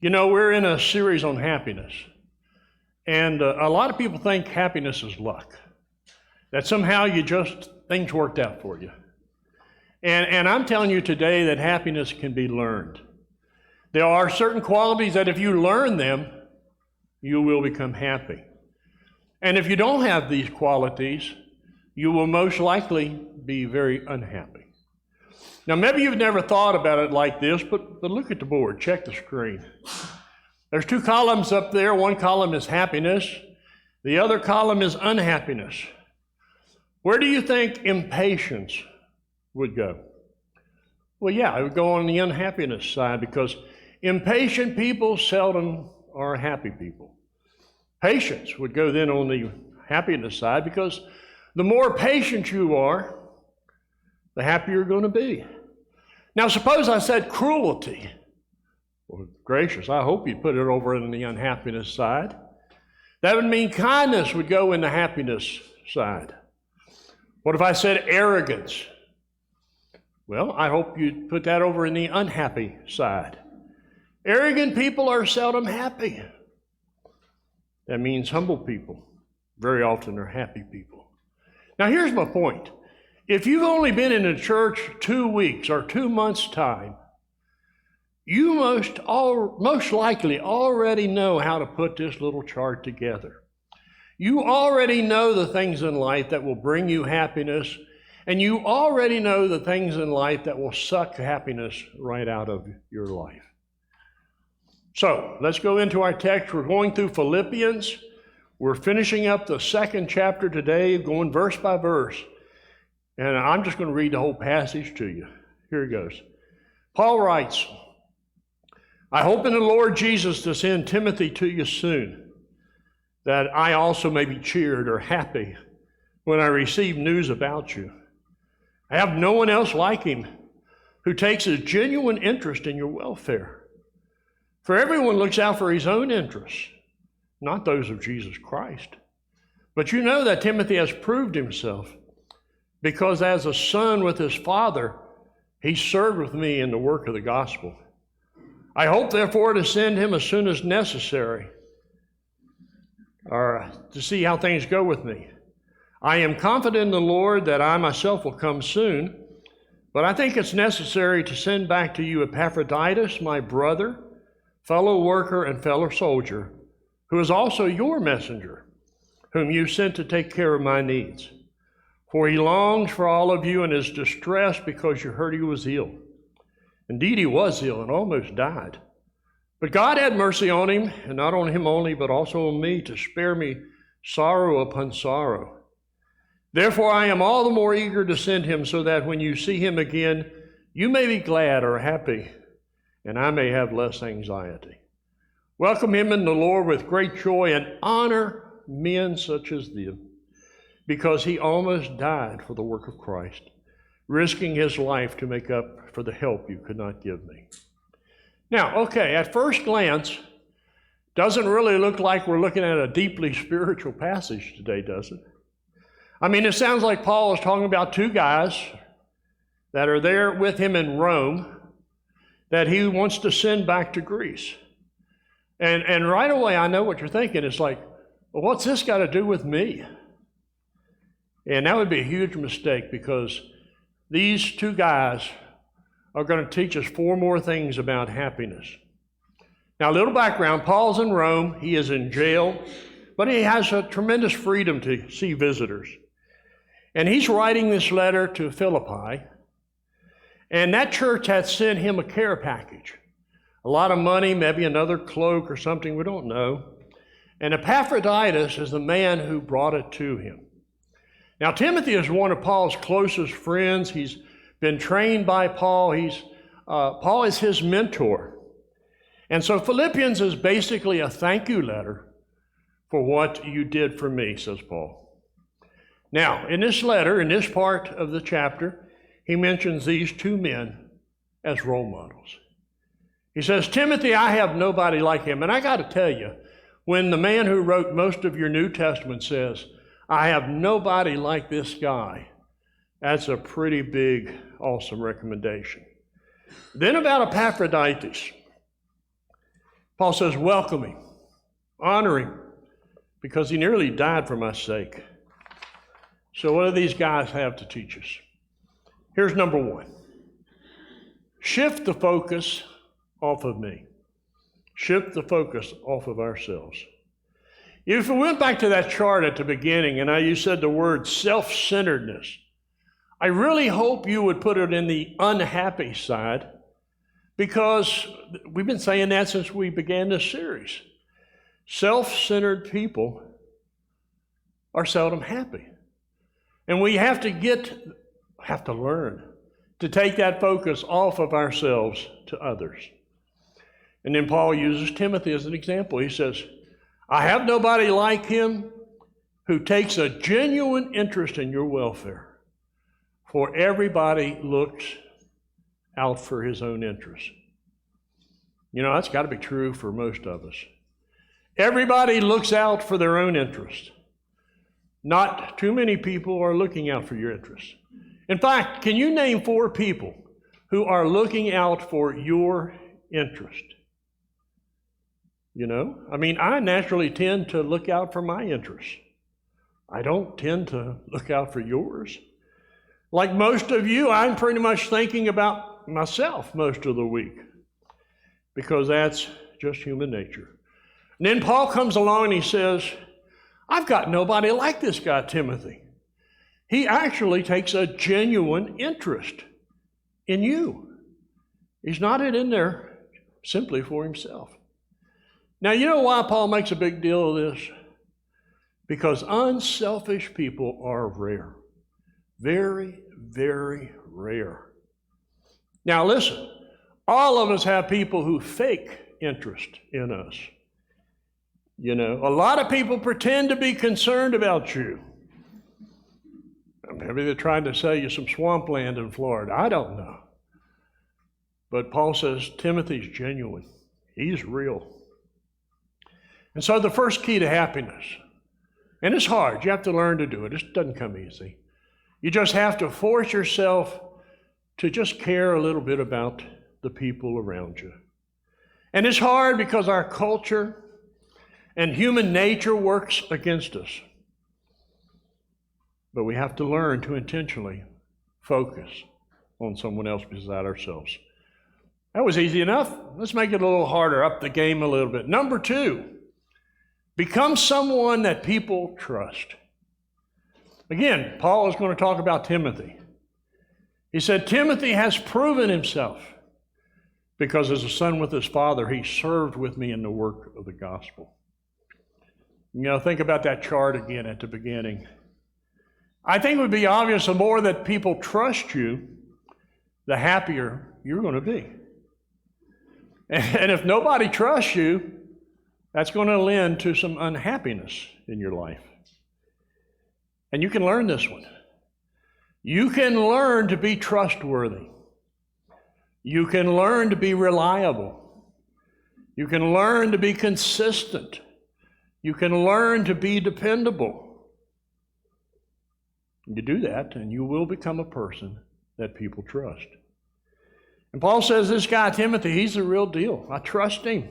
You know, we're in a series on happiness, and a lot of people think happiness is luck, that somehow things worked out for you. And I'm telling you today that happiness can be learned. There are certain qualities that if you learn them, you will become happy. And if you don't have these qualities, you will most likely be very unhappy. Now, maybe you've never thought about it like this, but look at the board, check the screen. There's two columns up there. One column is happiness. The other column is unhappiness. Where do you think impatience would go? Well, yeah, it would go on the unhappiness side because impatient people seldom are happy people. Patience would go then on the happiness side because the more patient you are, the happier you're going to be. Now, suppose I said cruelty. Well, gracious, I hope you'd put it over in the unhappiness side. That would mean kindness would go in the happiness side. What if I said arrogance? Well, I hope you'd put that over in the unhappy side. Arrogant people are seldom happy. That means humble people very often are happy people. Now, here's my point. If you've only been in a church 2 weeks or 2 months' time, you most likely already know how to put this little chart together. You already know the things in life that will bring you happiness, and you already know the things in life that will suck happiness right out of your life. So, let's go into our text. We're going through Philippians. We're finishing up the 2nd chapter today, going verse by verse. And I'm just going to read the whole passage to you. Here it goes. Paul writes, I hope in the Lord Jesus to send Timothy to you soon, that I also may be cheered or happy when I receive news about you. I have no one else like him who takes a genuine interest in your welfare. For everyone looks out for his own interests, not those of Jesus Christ. But you know that Timothy has proved himself, because as a son with his father, he served with me in the work of the gospel. I hope, therefore, to send him as soon as necessary, or to see how things go with me. I am confident in the Lord that I myself will come soon, but I think it's necessary to send back to you Epaphroditus, my brother, fellow worker, and fellow soldier, who is also your messenger, whom you sent to take care of my needs. For he longs for all of you and is distressed because you heard he was ill. Indeed, he was ill and almost died. But God had mercy on him, and not on him only, but also on me, to spare me sorrow upon sorrow. Therefore, I am all the more eager to send him, so that when you see him again, you may be glad or happy, and I may have less anxiety. Welcome him in the Lord with great joy, and honor men such as them, because he almost died for the work of Christ, risking his life to make up for the help you could not give me. Now, okay, at first glance, doesn't really look like we're looking at a deeply spiritual passage today, does it? I mean, it sounds like Paul is talking about two guys that are there with him in Rome that he wants to send back to Greece. And right away, I know what you're thinking. It's like, well, what's this got to do with me? And that would be a huge mistake, because these two guys are going to teach us 4 more things about happiness. Now, a little background. Paul's in Rome. He is in jail, but he has a tremendous freedom to see visitors. And he's writing this letter to Philippi, and that church had sent him a care package. A lot of money, maybe another cloak or something, we don't know. And Epaphroditus is the man who brought it to him. Now, Timothy is one of Paul's closest friends. He's been trained by Paul. Paul is his mentor. And so Philippians is basically a thank you letter for what you did for me, says Paul. Now, in this letter, in this part of the chapter, he mentions these two men as role models. He says, Timothy, I have nobody like him. And I got to tell you, when the man who wrote most of your New Testament says, I have nobody like this guy, that's a pretty big, awesome recommendation. Then about Epaphroditus. Paul says, welcome him, honor him, because he nearly died for my sake. So what do these guys have to teach us? Here's number one. Shift the focus off of me. Shift the focus off of ourselves. If we went back to that chart at the beginning and you said the word self-centeredness, I really hope you would put it in the unhappy side, because we've been saying that since we began this series. Self-centered people are seldom happy. And we have to learn to take that focus off of ourselves to others. And then Paul uses Timothy as an example. He says, I have nobody like him who takes a genuine interest in your welfare, for everybody looks out for his own interest. You know, that's got to be true for most of us. Everybody looks out for their own interest. Not too many people are looking out for your interest. In fact, can you name 4 people who are looking out for your interest? You know, I mean, I naturally tend to look out for my interests. I don't tend to look out for yours. Like most of you, I'm pretty much thinking about myself most of the week, because that's just human nature. And then Paul comes along and he says, I've got nobody like this guy, Timothy. He actually takes a genuine interest in you. He's not in there simply for himself. Now, you know why Paul makes a big deal of this? Because unselfish people are rare. Very, very rare. Now, listen, all of us have people who fake interest in us. You know, a lot of people pretend to be concerned about you. Maybe they're trying to sell you some swampland in Florida. I don't know. But Paul says Timothy's genuine. He's real. And so the first key to happiness, and it's hard. You have to learn to do it. It doesn't come easy. You just have to force yourself to just care a little bit about the people around you. And it's hard because our culture and human nature works against us. But we have to learn to intentionally focus on someone else beside ourselves. That was easy enough. Let's make it a little harder, up the game a little bit. Number 2, become someone that people trust. Again, Paul is going to talk about Timothy. He said, Timothy has proven himself because as a son with his father, he served with me in the work of the gospel. You know, think about that chart again at the beginning. I think it would be obvious the more that people trust you, the happier you're going to be. And if nobody trusts you, that's going to lend to some unhappiness in your life. And you can learn this one. You can learn to be trustworthy. You can learn to be reliable. You can learn to be consistent. You can learn to be dependable. You do that, and you will become a person that people trust. And Paul says this guy, Timothy, he's the real deal. I trust him.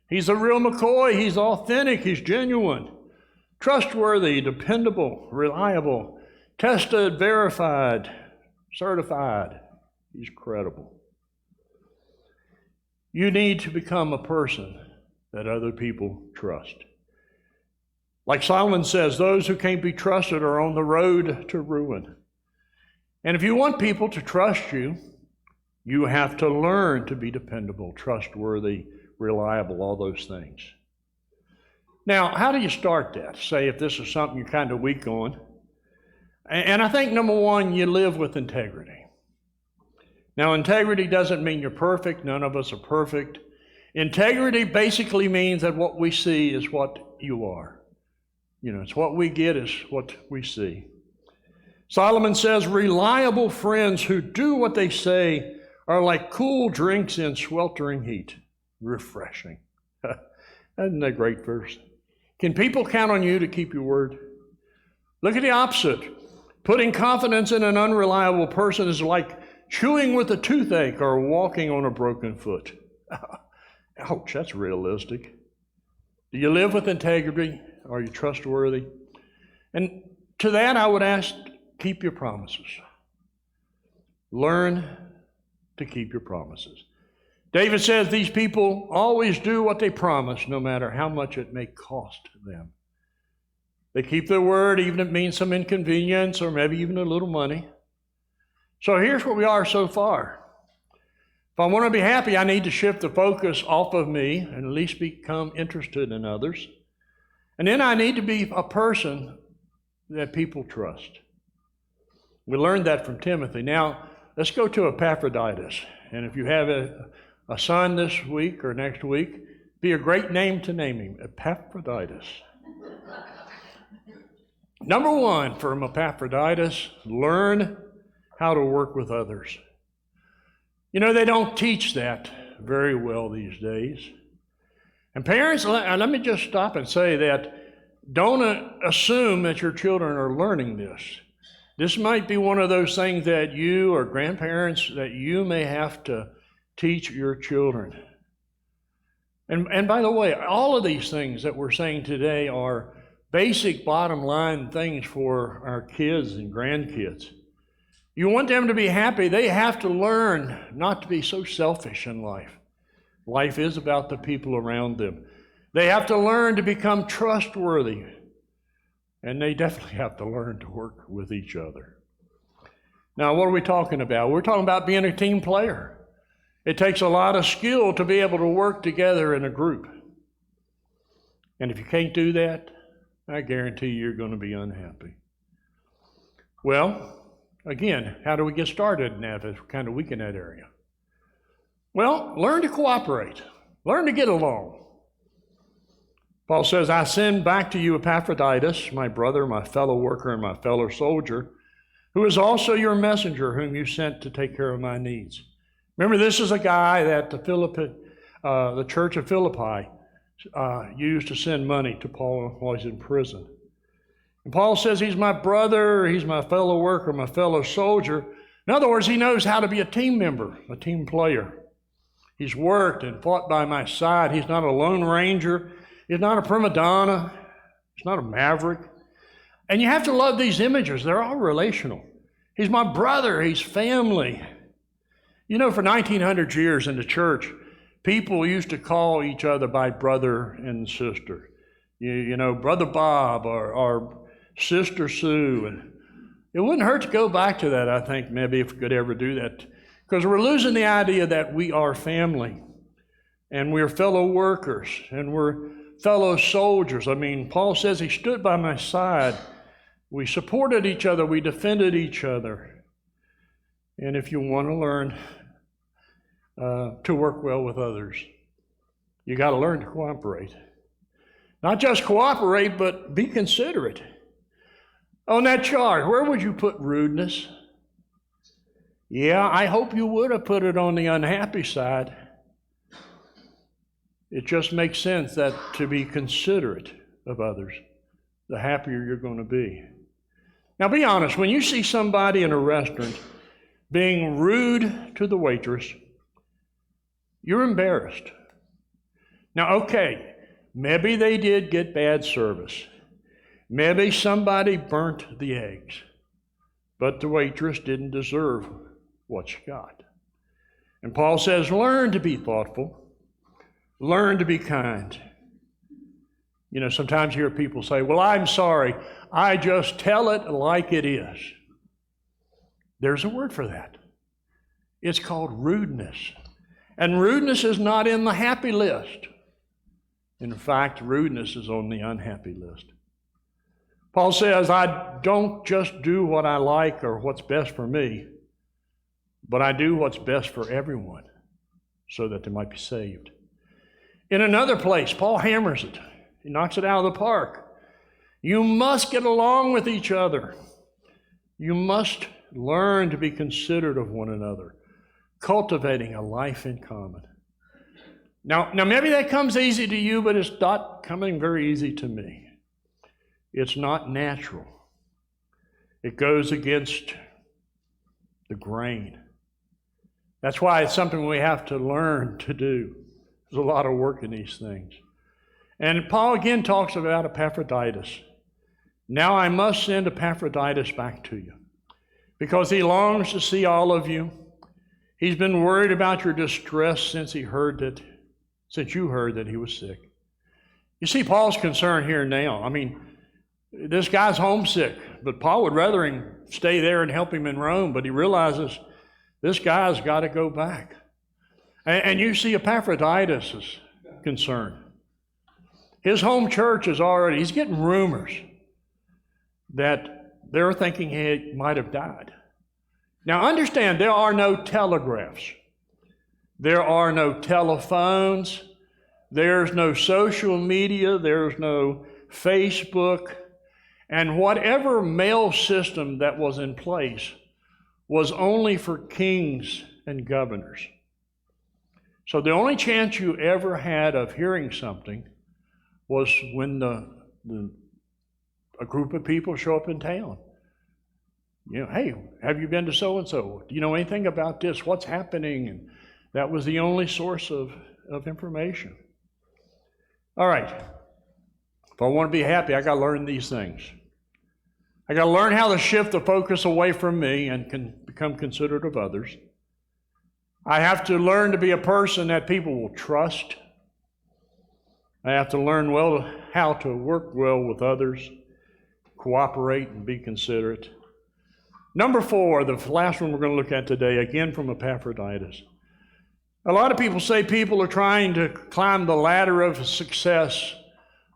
He's a real McCoy. He's authentic. He's genuine, trustworthy, dependable, reliable, tested, verified, certified. He's credible. You need to become a person that other people trust. Like Solomon says, those who can't be trusted are on the road to ruin. And if you want people to trust you, you have to learn to be dependable, trustworthy, reliable, all those things. Now, how do you start that? Say if this is something you're kind of weak on. And I think number 1, you live with integrity. Now, integrity doesn't mean you're perfect. None of us are perfect. Integrity basically means that what we see is what you are. You know, it's what we get is what we see. Solomon says, reliable friends who do what they say are like cool drinks in sweltering heat. Refreshing. Isn't that a great verse? Can people count on you to keep your word? Look at the opposite. Putting confidence in an unreliable person is like chewing with a toothache or walking on a broken foot. Ouch, that's realistic. Do you live with integrity? Are you trustworthy? And to that, I would ask, keep your promises. Learn to keep your promises. David says these people always do what they promise, no matter how much it may cost them. They keep their word, even if it means some inconvenience or maybe even a little money. So here's where we are so far. If I want to be happy, I need to shift the focus off of me and at least become interested in others. And then I need to be a person that people trust. We learned that from Timothy. Now, let's go to Epaphroditus. And if you have a son this week or next week, be a great name to name him, Epaphroditus. Number one from Epaphroditus, learn how to work with others. You know, they don't teach that very well these days. And parents, let me just stop and say that don't assume that your children are learning this. This might be one of those things that you or grandparents that you may have to teach your children. And by the way, all of these things that we're saying today are basic bottom line things for our kids and grandkids. You want them to be happy, they have to learn not to be so selfish in life. Life is about the people around them. They have to learn to become trustworthy. And they definitely have to learn to work with each other. Now, what are we talking about? We're talking about being a team player. It takes a lot of skill to be able to work together in a group. And if you can't do that, I guarantee you're going to be unhappy. Well, again, how do we get started in that if we're kind of weak in that area? Well, learn to cooperate. Learn to get along. Paul says, I send back to you Epaphroditus, my brother, my fellow worker, and my fellow soldier, who is also your messenger, whom you sent to take care of my needs. Remember, this is a guy that the church of Philippi used to send money to Paul while he's in prison. And Paul says he's my brother, he's my fellow worker, my fellow soldier. In other words, he knows how to be a team member, a team player. He's worked and fought by my side. He's not a lone ranger. He's not a prima donna. He's not a maverick. And you have to love these images. They're all relational. He's my brother. He's family. You know, for 1900 years in the church, people used to call each other by brother and sister. You know, Brother Bob or Sister Sue. And it wouldn't hurt to go back to that, I think, maybe if we could ever do that. Because we're losing the idea that we are family. And we're fellow workers. And we're fellow soldiers. I mean, Paul says he stood by my side. We supported each other. We defended each other. And if you want to learn to work well with others, you got to learn to cooperate. Not just cooperate, but be considerate. On that chart, where would you put rudeness? Yeah, I hope you would have put it on the unhappy side. It just makes sense that to be considerate of others, the happier you're going to be. Now be honest, when you see somebody in a restaurant being rude to the waitress, you're embarrassed. Now, okay, maybe they did get bad service. Maybe somebody burnt the eggs, but the waitress didn't deserve what she got. And Paul says, learn to be thoughtful. Learn to be kind. You know, sometimes you hear people say, well, I'm sorry. I just tell it like it is. There's a word for that. It's called rudeness. And rudeness is not in the happy list. In fact, rudeness is on the unhappy list. Paul says, I don't just do what I like or what's best for me, but I do what's best for everyone so that they might be saved. In another place, Paul hammers it. He knocks it out of the park. You must get along with each other. You must learn to be considerate of one another, cultivating a life in common. Now maybe that comes easy to you, but it's not coming very easy to me. It's not natural. It goes against the grain. That's why it's something we have to learn to do. There's a lot of work in these things. And Paul again talks about Epaphroditus. Now I must send Epaphroditus back to you because he longs to see all of you. He's been worried about your distress since you heard that he was sick. You see Paul's concern here now. I mean, this guy's homesick, but Paul would rather him stay there and help him in Rome, but he realizes this guy's got to go back. And you see Epaphroditus' concern. His home church he's getting rumors that they're thinking he might have died. Now understand, there are no telegraphs. There are no telephones. There's no social media. There's no Facebook. And whatever mail system that was in place was only for kings and governors. So the only chance you ever had of hearing something was when a group of people show up in town. You know, hey, have you been to so-and-so? Do you know anything about this? What's happening? And that was the only source of information. All right. If I want to be happy, I got to learn these things. I got to learn how to shift the focus away from me and can become considerate of others. I have to learn to be a person that people will trust. I have to learn how to work well with others, cooperate and be considerate. Number 4, the last one we're going to look at today, again from Epaphroditus. A lot of people say people are trying to climb the ladder of success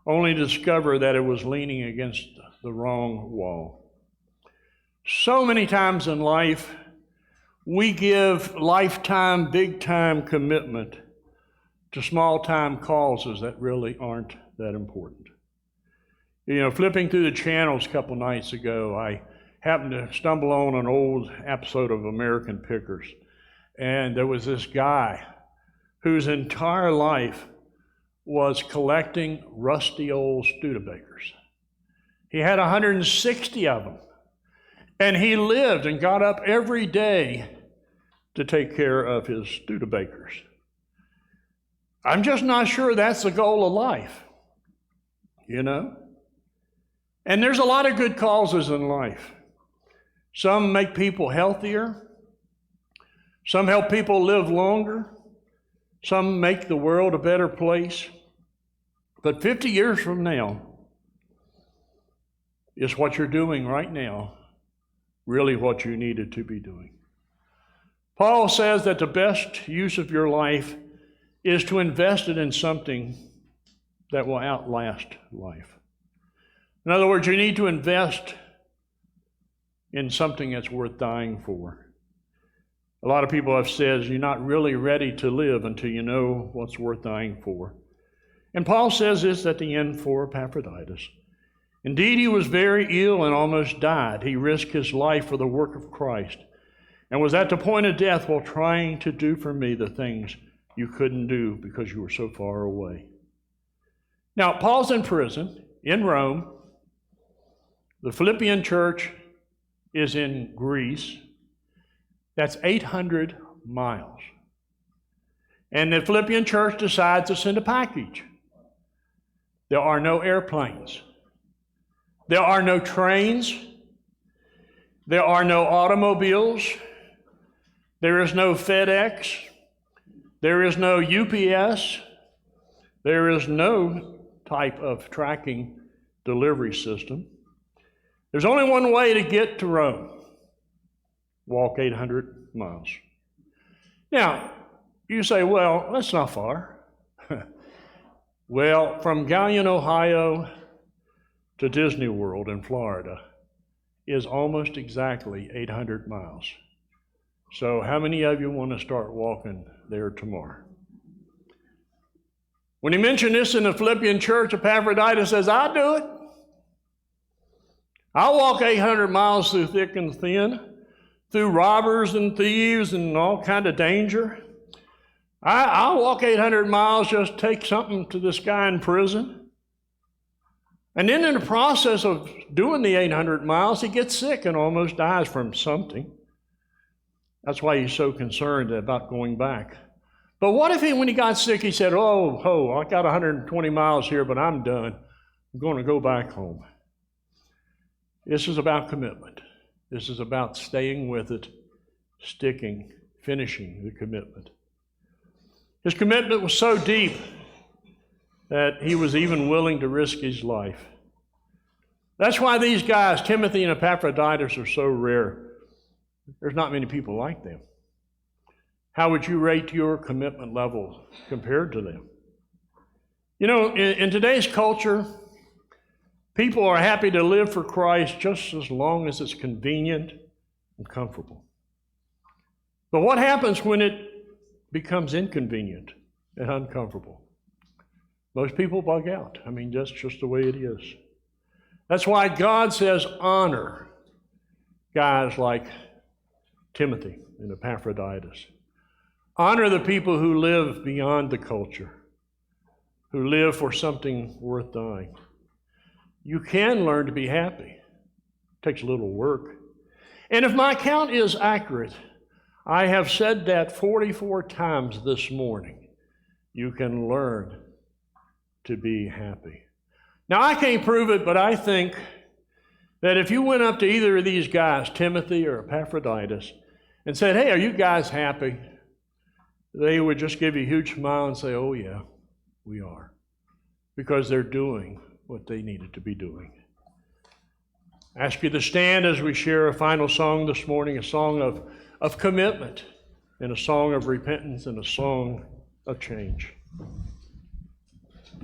only to discover that it was leaning against the wrong wall. So many times in life, we give lifetime, big-time commitment to small-time causes that really aren't that important. You know, flipping through the channels a couple nights ago, I happened to stumble on an old episode of American Pickers. And there was this guy whose entire life was collecting rusty old Studebakers. He had 160 of them. And he lived and got up every day to take care of his Studebakers. I'm just not sure that's the goal of life, you know? And there's a lot of good causes in life. Some make people healthier. Some help people live longer. Some make the world a better place. But 50 years from now, is what you're doing right now really what you needed to be doing? Paul says that the best use of your life is to invest it in something that will outlast life. In other words, you need to invest in something that's worth dying for. A lot of people have said you're not really ready to live until you know what's worth dying for. And Paul says this at the end for Epaphroditus. Indeed, he was very ill and almost died. He risked his life for the work of Christ and was at the point of death while trying to do for me the things you couldn't do because you were so far away. Now, Paul's in prison in Rome. The Philippian church is in Greece. That's 800 miles. And the Philippian church decides to send a package. There are no airplanes. There are no trains. There are no automobiles. There is no FedEx. There is no UPS. There is no type of tracking delivery system. There's only one way to get to Rome. Walk 800 miles. Now, you say, well, that's not far. Well, from Galion, Ohio to Disney World in Florida is almost exactly 800 miles. So how many of you want to start walking there tomorrow? When he mentioned this in the Philippian church, Epaphroditus says, I'll do it. I'll walk 800 miles through thick and thin, through robbers and thieves and all kind of danger. I'll walk 800 miles, just take something to this guy in prison. And then in the process of doing the 800 miles, he gets sick and almost dies from something. That's why he's so concerned about going back. But what if when he got sick, he said, I got 120 miles here, but I'm done. I'm going to go back home. This is about commitment. This is about staying with it, sticking, finishing the commitment. His commitment was so deep that he was even willing to risk his life. That's why these guys, Timothy and Epaphroditus, are so rare. There's not many people like them. How would you rate your commitment level compared to them? You know, in today's culture, people are happy to live for Christ just as long as it's convenient and comfortable. But what happens when it becomes inconvenient and uncomfortable? Most people bug out. I mean, that's just the way it is. That's why God says honor guys like Timothy and Epaphroditus. Honor the people who live beyond the culture, who live for something worth dying. You can learn to be happy. It takes a little work. And if my count is accurate, I have said that 44 times this morning. You can learn to be happy. Now, I can't prove it, but I think that if you went up to either of these guys, Timothy or Epaphroditus, and said, hey, are you guys happy? They would just give you a huge smile and say, oh, yeah, we are. Because they're doing what they needed to be doing. I ask you to stand as we share a final song this morning, a song of commitment, and a song of repentance, and a song of change.